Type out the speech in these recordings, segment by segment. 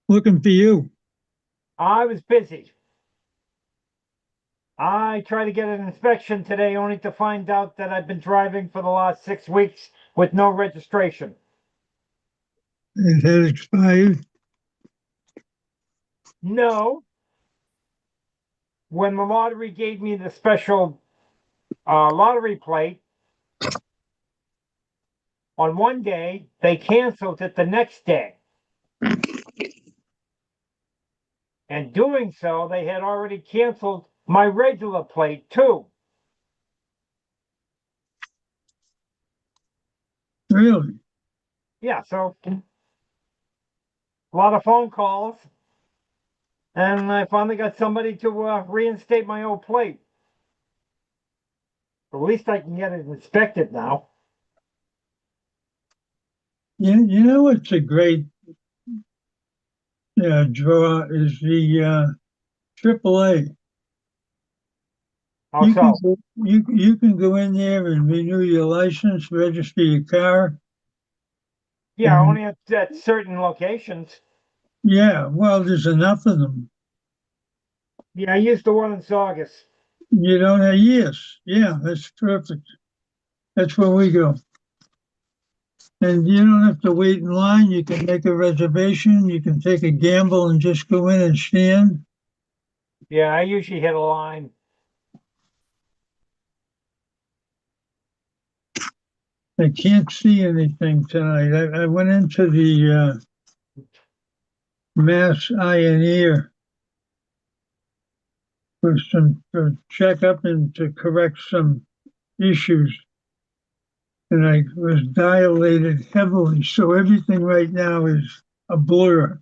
Looking for you. I was busy. I tried to get an inspection today only to find out that I've been driving for the last 6 weeks with no registration. It had expired. No, when the lottery gave me the special lottery plate, on one day, they canceled it the next day. And doing so, they had already canceled my regular plate too. Really? Yeah, so a lot of phone calls. And I finally got somebody to reinstate my old plate. At least I can get it inspected now. You know what's a great draw is the AAA. How so? You can go in there and renew your license, register your car, Yeah, and only at certain locations. yeah, well, there's enough of them. Yeah, I used the one in Saugus. You don't have yes, yeah, that's perfect. That's where we go. And you don't have to wait in line. You can make a reservation. You can take a gamble and just go in and stand. Yeah, I usually hit a line. I can't see anything tonight. I went into the Mass Eye and Ear for some checkup and to correct some issues. And I was dilated heavily. So everything right now is a blur.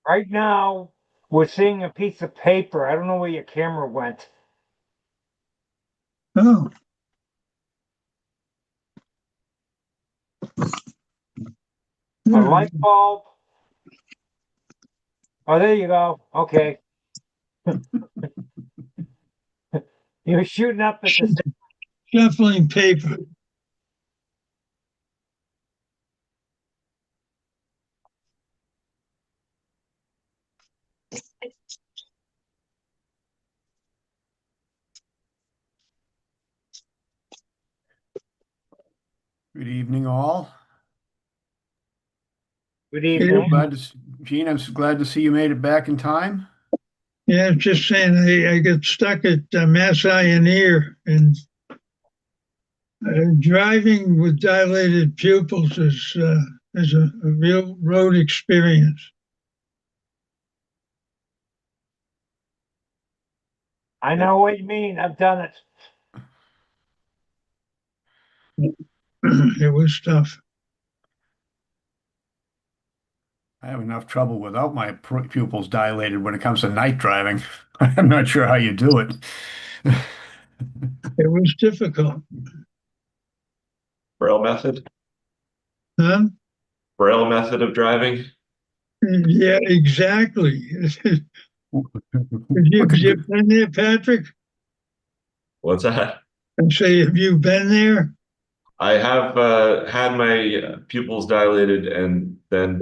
Right now, we're seeing a piece of paper. I don't know where your camera went. Oh, A yeah. light bulb. Oh, there you go. Okay. You're shooting up at the. Shuffling paper. Good evening, all. Good Yeah, evening. Gene, I'm glad to see you made it back in time. yeah, just saying, I got stuck at Mass Eye and Ear, and driving with dilated pupils is a real road experience. I know what you mean. I've done it. It was tough. I have enough trouble without my pupils dilated when it comes to night driving. I'm not sure how you do it. It was difficult. Braille method? Huh? Braille method of driving? Yeah, exactly. Look at You been there, Patrick? What's that? And say, have you been there? I have had my pupils dilated and then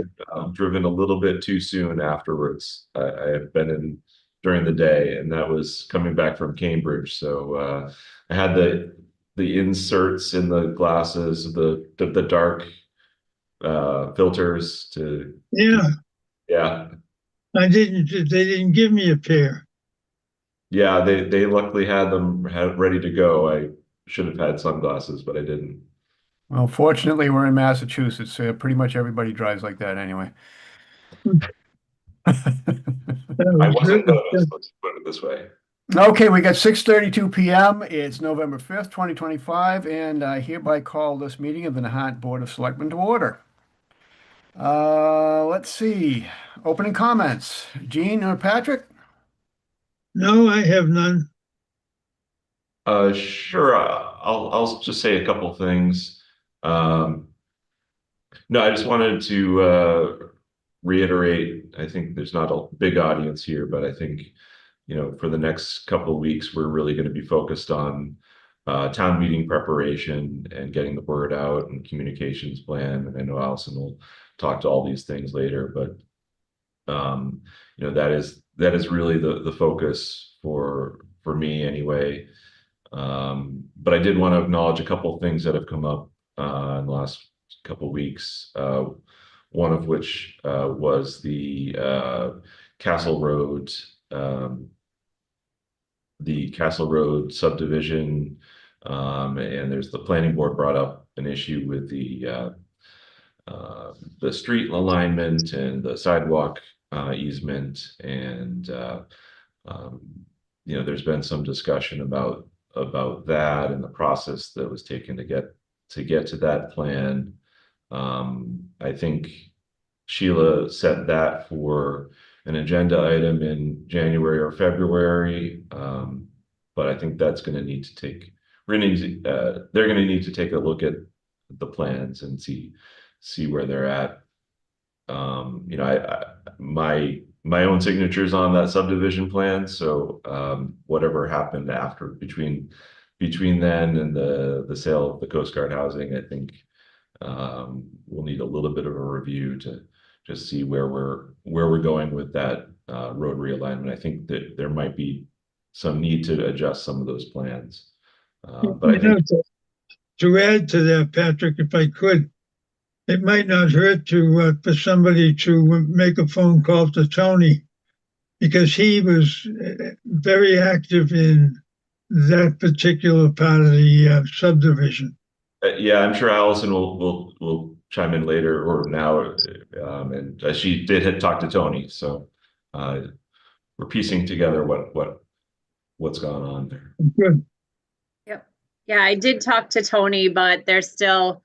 driven a little bit too soon afterwards. I have been in during the day, and that was coming back from Cambridge. So I had the inserts in the glasses, the dark filters to keep. Yeah, Yeah, I didn't. They didn't give me a pair. yeah. They luckily had them ready to go. I should have had sunglasses, but I didn't. Well, fortunately, we're in Massachusetts. Pretty much everybody drives like that anyway. That I was wasn't really noticed. Let's put it this way. Okay, we got 6:32 p.m. It's November 5th, 2025, and I hereby call this meeting of the Nahant Board of Selectmen to order. Let's see. Opening comments. Gene or Patrick? no, I have none. Sure. I'll just say a couple things. Um, no, I just wanted to reiterate. I think there's not a big audience here, but I think for the next couple of weeks, we're really going to be focused on town meeting preparation and getting the word out and communications plan. And I know Allison will talk to all these things later. But that is really the focus for me anyway. But I did want to acknowledge a couple of things that have come up in the last couple of weeks. One of which was the Castle Road, um, the Castle Road subdivision, and there's the planning board brought up an issue with the street alignment and the sidewalk easement, and um, there's been some discussion about that and the process that was taken to get to that plan. I think Sheila set that for an agenda item in January or February. But I think that's going to need to take, they're going to need to take a look at the plans and see where they're at. My own signature's on that subdivision plan, so whatever happened between then and the sale of the Coast Guard housing, I think we'll need a little bit of a review to just see where we're going with that road realignment. I think that there might be some need to adjust some of those plans. But I think to add to that, Patrick, if I could, it might not hurt for somebody to make a phone call to Tony, because he was very active in that particular part of the subdivision. yeah, I'm sure Allison will chime in later or now, and she did talk to Tony, so we're piecing together what's gone on there. Good. Yep. Yeah, I did talk to Tony, but there's still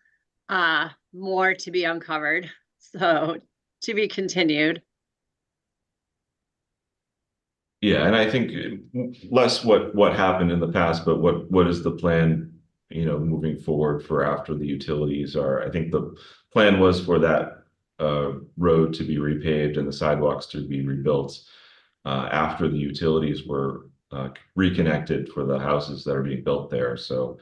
more to be uncovered. So to be continued. Yeah, and I think less what happened in the past, but what is the plan, moving forward for after the utilities are. I think the plan was for that road to be repaved and the sidewalks to be rebuilt after the utilities were reconnected for the houses that are being built there. So,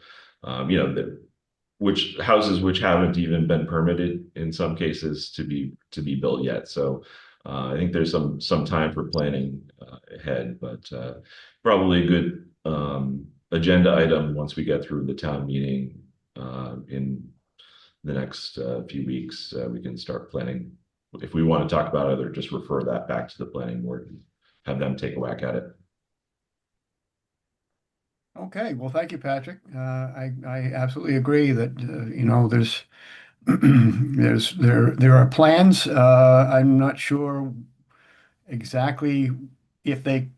which houses which haven't even been permitted in some cases to be built yet. So I think there's some time for planning ahead, but probably a good agenda item once we get through the town meeting in the next few weeks. We can start planning. If we want to talk about it, or just refer that back to the planning board and have them take a whack at it. Okay, well, thank you, Patrick. I absolutely agree that there's there are plans. I'm not sure exactly if they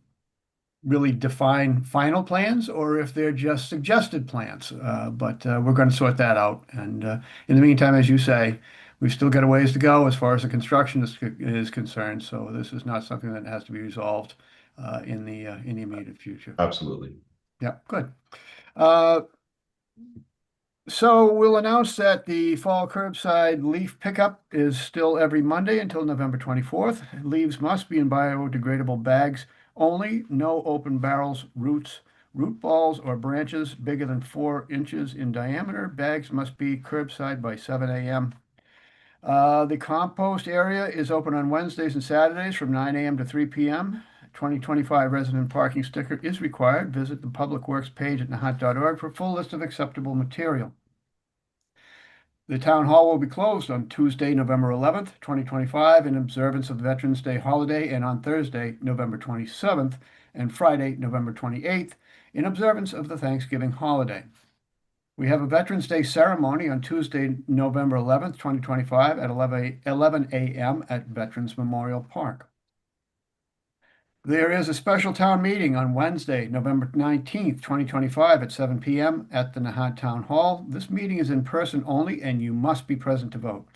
really define final plans or if they're just suggested plans. But we're going to sort that out. And in the meantime, as you say, we've still got a ways to go as far as the construction is concerned. So this is not something that has to be resolved in the immediate future. Absolutely. Yeah, good. So we'll announce that the fall curbside leaf pickup is still every Monday until November 24th. Leaves must be in biodegradable bags only. No open barrels, roots, root balls, or branches bigger than 4 inches in diameter. Bags must be curbside by 7 a.m. The compost area is open on Wednesdays and Saturdays from 9 a.m. to 3 p.m. 2025 resident parking sticker is required. Visit the Public Works page at nahant.org for a full list of acceptable material. The town hall will be closed on Tuesday, November 11th, 2025, in observance of the Veterans Day holiday, and on Thursday, November 27th, and Friday, November 28th, in observance of the Thanksgiving holiday. We have a Veterans Day ceremony on Tuesday, November 11th, 2025, at 11 a.m. at Veterans Memorial Park. There is a special town meeting on Wednesday, November 19th, 2025 at 7 p.m. at the Nahant Town Hall. This meeting is in person only, and you must be present to vote.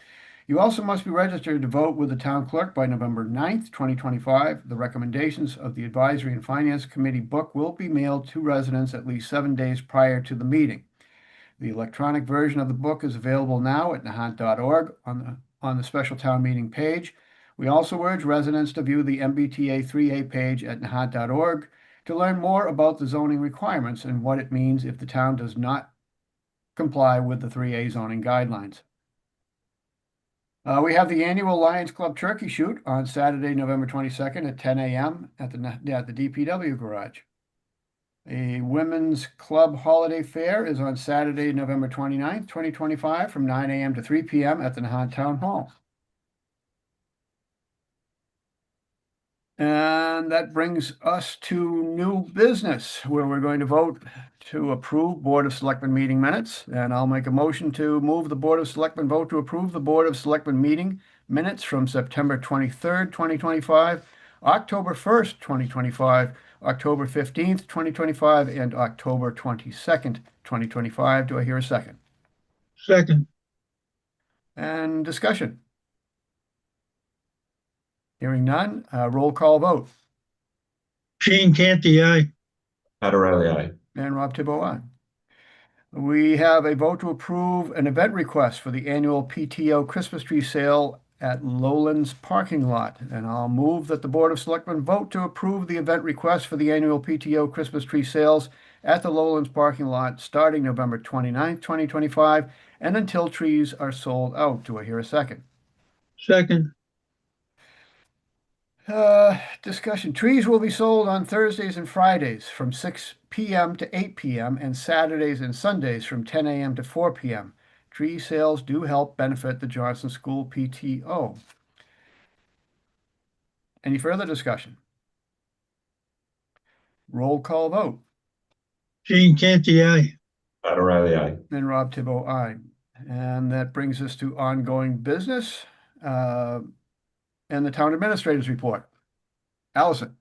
You also must be registered to vote with the town clerk by November 9th, 2025. The recommendations of the Advisory and Finance Committee book will be mailed to residents at least 7 days prior to the meeting. The electronic version of the book is available now at nahant.org on the special town meeting page. We also urge residents to view the MBTA 3A page at nahant.org to learn more about the zoning requirements and what it means if the town does not comply with the 3A zoning guidelines. We have the annual Lions Club Turkey Shoot on Saturday, November 22nd at 10 a.m. at the DPW garage. A Women's Club Holiday Fair is on Saturday, November 29th, 2025, from 9 a.m. to 3 p.m. at the Nahant Town Hall. And that brings us to new business, where we're going to vote to approve Board of Selectmen meeting minutes. And I'll make a motion to move the Board of Selectmen vote to approve the Board of Selectmen meeting minutes from September 23rd, 2025, October 1st, 2025, October 15th, 2025, and October 22nd, 2025. Do I hear a second? Second. And discussion? Hearing none, roll call vote. Gene Canty, aye. Pat O'Reilly, aye. And Rob Tibbo, aye. We have a vote to approve an event request for the annual PTO Christmas tree sale at Lowlands parking lot. And I'll move that the Board of Selectmen vote to approve the event request for the annual PTO Christmas tree sales at the Lowlands parking lot starting November 29th, 2025, and until trees are sold out. Do I hear a second? Second. Discussion. Trees will be sold on Thursdays and Fridays from 6 p.m. to 8 p.m. and Saturdays and Sundays from 10 a.m. to 4 p.m. Tree sales do help benefit the Johnson School PTO. Any further discussion? Roll call vote. Gene Canty, aye. Pat O'Reilly, aye. And Rob Tibbo, aye. And that brings us to ongoing business and the town administrator's report. Allison.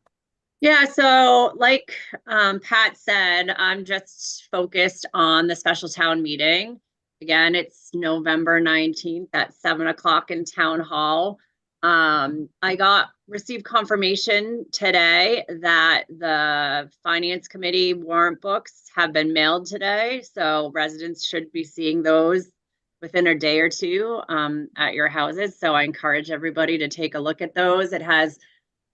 Yeah, so like Pat said, I'm just focused on the special town meeting. Again, it's November 19th at 7 o'clock in Town Hall. I received confirmation today that the Finance Committee warrant books have been mailed today. So residents should be seeing those within a day or two at your houses. So I encourage everybody to take a look at those. It has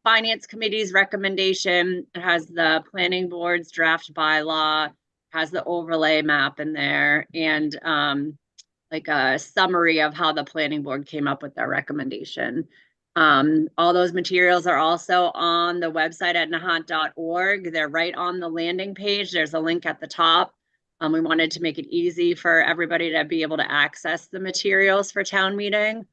Finance Committee's recommendation, it has the Planning Board's draft bylaw, has the overlay map in there, and like a summary of how the Planning Board came up with their recommendation. All those materials are also on the website at nahant.org. They're right on the landing page. There's a link at the top. We wanted to make it easy for everybody to be able to access the materials for town meeting.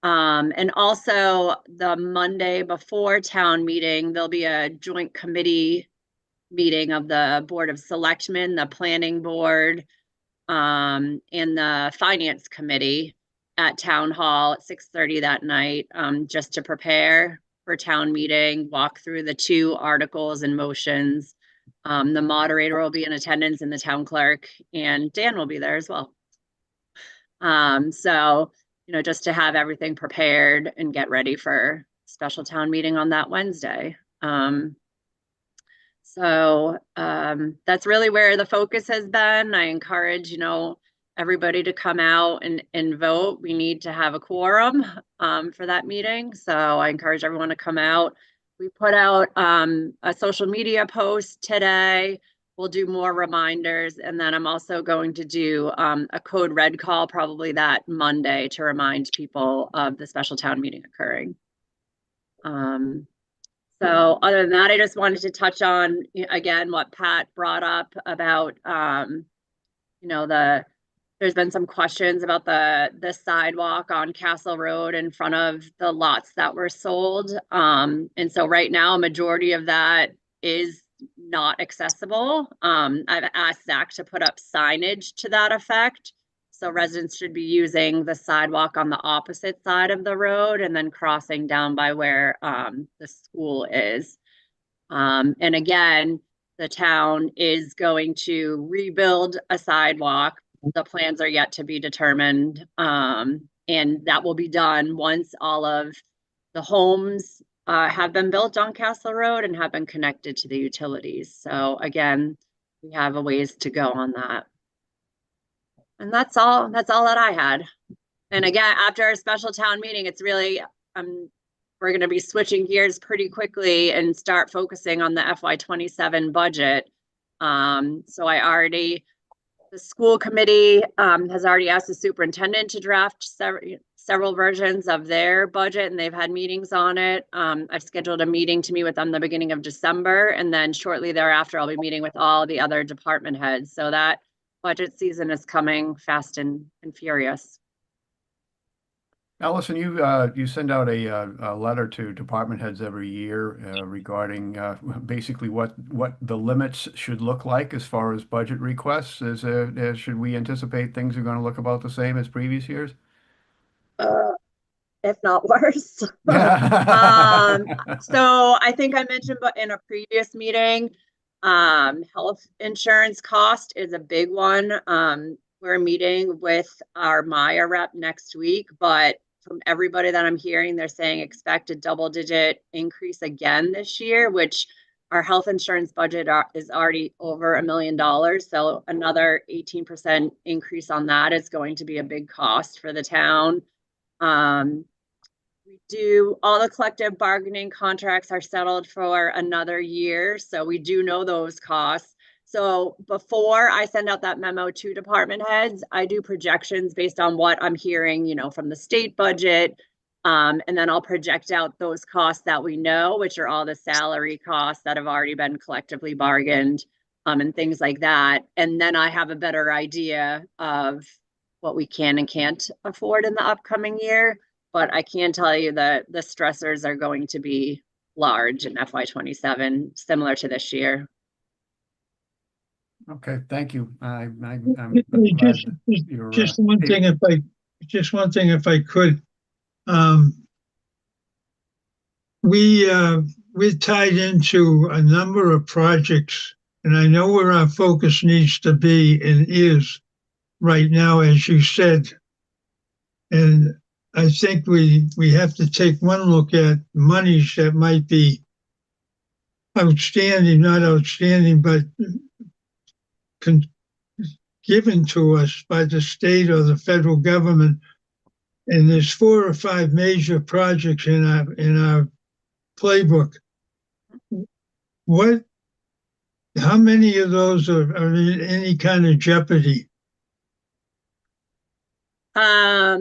And also the Monday before town meeting, there'll be a joint committee meeting of the Board of Selectmen, the Planning Board, and the Finance Committee at Town Hall at 6:30 that night, just to prepare for town meeting, walk through the 2 articles and motions. The moderator will be in attendance and the town clerk, and Dan will be there as well. So, just to have everything prepared and get ready for special town meeting on that Wednesday. That's really where the focus has been. I encourage, everybody to come out and vote. We need to have a quorum for that meeting. So I encourage everyone to come out. We put out a social media post today. We'll do more reminders. And then I'm also going to do a code red call probably that Monday to remind people of the special town meeting occurring. So other than that, I just wanted to touch on, again, what Pat brought up about, there's been some questions about the sidewalk on Castle Road in front of the lots that were sold. And so right now, a majority of that is not accessible. I've asked Zach to put up signage to that effect. So residents should be using the sidewalk on the opposite side of the road and then crossing down by where the school is. And again, the town is going to rebuild a sidewalk. The plans are yet to be determined. And that will be done once all of the homes have been built on Castle Road and have been connected to the utilities. So again, we have a ways to go on that. And that's all that I had. And again, after our special town meeting, it's really, we're going to be switching gears pretty quickly and start focusing on the FY27 budget. So the school committee has already asked the superintendent to draft several versions of their budget and they've had meetings on it. I've scheduled a meeting to meet with them the beginning of December, and then shortly thereafter, I'll be meeting with all the other department heads. So that budget season is coming fast and furious. Allison, you send out a letter to department heads every year regarding basically what the limits should look like as far as budget requests. Should we anticipate things are going to look about the same as previous years? If not worse. So I think I mentioned, but in a previous meeting, health insurance cost is a big one. We're meeting with our Maya rep next week, but from everybody that I'm hearing, they're saying expect a double-digit increase again this year, which our health insurance budget is already over $1 million. So another 18% increase on that is going to be a big cost for the town. We do all the collective bargaining contracts are settled for another year. So we do know those costs. So before I send out that memo to department heads, I do projections based on what I'm hearing, from the state budget. And then I'll project out those costs that we know, which are all the salary costs that have already been collectively bargained, and things like that. And then I have a better idea of what we can and can't afford in the upcoming year. But I can tell you that the stressors are going to be large in FY27, similar to this year. Okay, thank you. I'm Hey, glad Just, you're just one thing, if I could, we're tied into a number of projects, and I know where our focus needs to be and is right now, as you said. And I think we have to take one look at monies that might be outstanding, not outstanding, but given to us by the state or the federal government. And there's 4 or 5 major projects in our playbook. How many of those are in any kind of jeopardy?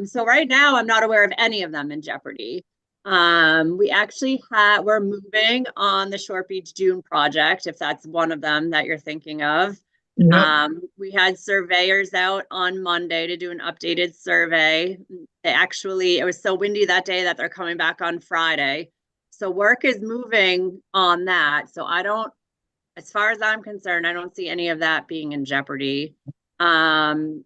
So right now I'm not aware of any of them in jeopardy. We're moving on the Short Beach Dune project, if that's one of them that you're thinking of. Yep. We had surveyors out on Monday to do an updated survey. It was so windy that day that they're coming back on Friday. So work is moving on that. So as far as I'm concerned, I don't see any of that being in jeopardy. I'm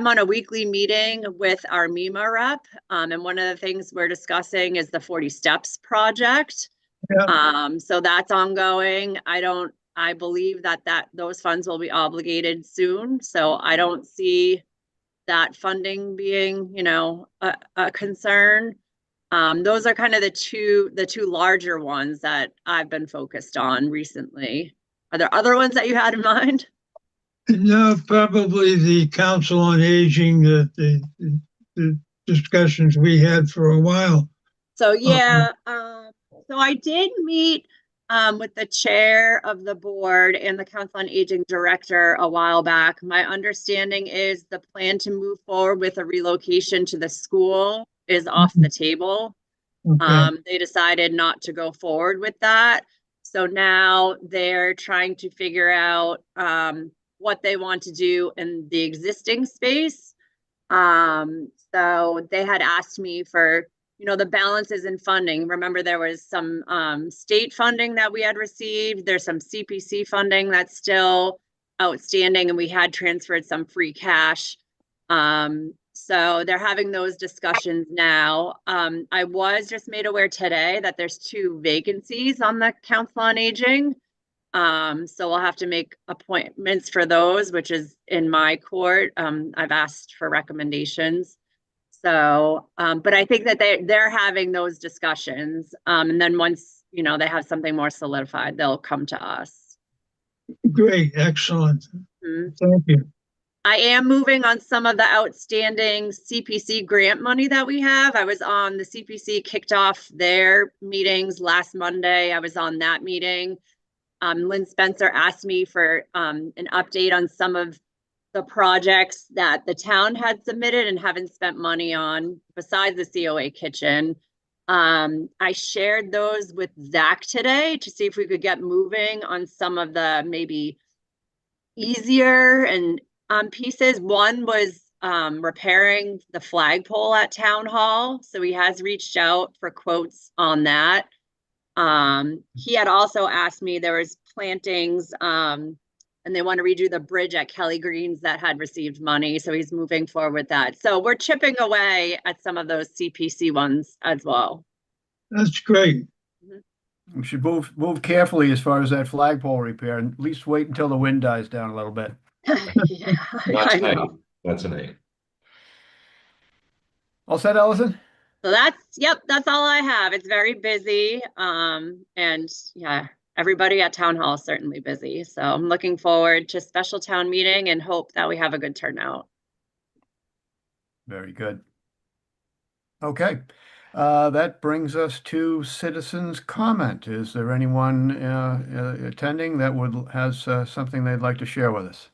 on a weekly meeting with our MEMA rep, and one of the things we're discussing is the 40 Steps project. Yep. So that's ongoing. I believe that those funds will be obligated soon. So I don't see that funding being, a concern. Those are kind of the two larger ones that I've been focused on recently. Are there other ones that you had in mind? No, probably the Council on Aging, the discussions we had for a while. So yeah, so I did meet with the chair of the board and the Council on Aging director a while back. My understanding is the plan to move forward with a relocation to the school is off the table. Okay. They decided not to go forward with that. So now they're trying to figure out what they want to do in the existing space. So they had asked me for the balances in funding. Remember, there was some state funding that we had received. There's some CPC funding that's still outstanding, and we had transferred some free cash. So they're having those discussions now. I was just made aware today that there's 2 vacancies on the Council on Aging. So we'll have to make appointments for those, which is in my court. I've asked for recommendations. So, but I think that they're having those discussions. And then once, they have something more solidified, they'll come to us. Great. Excellent. Mhm. Thank you. I am moving on some of the outstanding CPC grant money that we have. I was on the CPC kicked off their meetings last Monday. I was on that meeting. Lynn Spencer asked me for an update on some of the projects that the town had submitted and haven't spent money on besides the COA kitchen. I shared those with Zach today to see if we could get moving on some of the maybe easier and pieces. One was repairing the flagpole at Town Hall. So he has reached out for quotes on that. He had also asked me, there was plantings and they want to redo the bridge at Kelly Greens that had received money. So he's moving forward with that. So we're chipping away at some of those CPC ones as well. That's great. We should move carefully as far as that flagpole repair, and at least wait until the wind dies down a little bit. Yeah, Not I tonight. know. Not tonight. All set, Allison? So that's all I have. It's very busy. And yeah, everybody at town hall is certainly busy. So I'm looking forward to special town meeting and hope that we have a good turnout. Very good. Okay, that brings us to citizens' comment. Is there anyone attending that has something they'd like to share with us?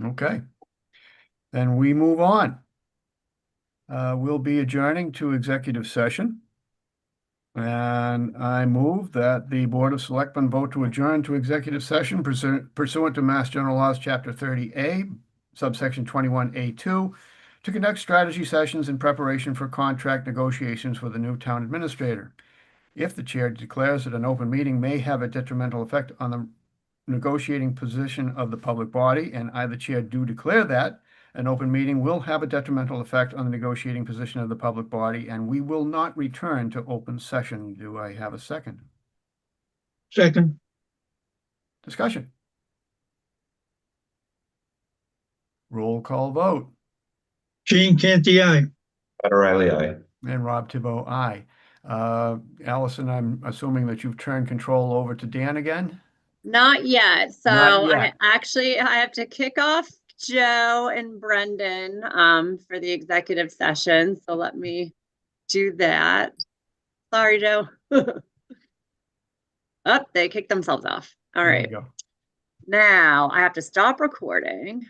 Okay, then we move on. We'll be adjourning to executive session. And I move that the Board of Selectmen vote to adjourn to executive session pursuant to Mass General Laws, Chapter 30A, subsection 21A2, to conduct strategy sessions in preparation for contract negotiations with the new town administrator. If the chair declares that an open meeting may have a detrimental effect on the negotiating position of the public body, and I, the chair, do declare that, an open meeting will have a detrimental effect on the negotiating position of the public body, and we will not return to open session. Do I have a second? Second, Discussion. Roll call vote. Gene Canty, aye. Pat O'Reilly, aye. And Rob Thibault, aye. Allison, I'm assuming that you've turned control over to Dan again? Not yet. So Not yet. I have to kick off Joe and Brendan for the executive session. So let me do that. Sorry, Joe. Oh, they kicked themselves off. All There right. you go. Now I have to stop recording.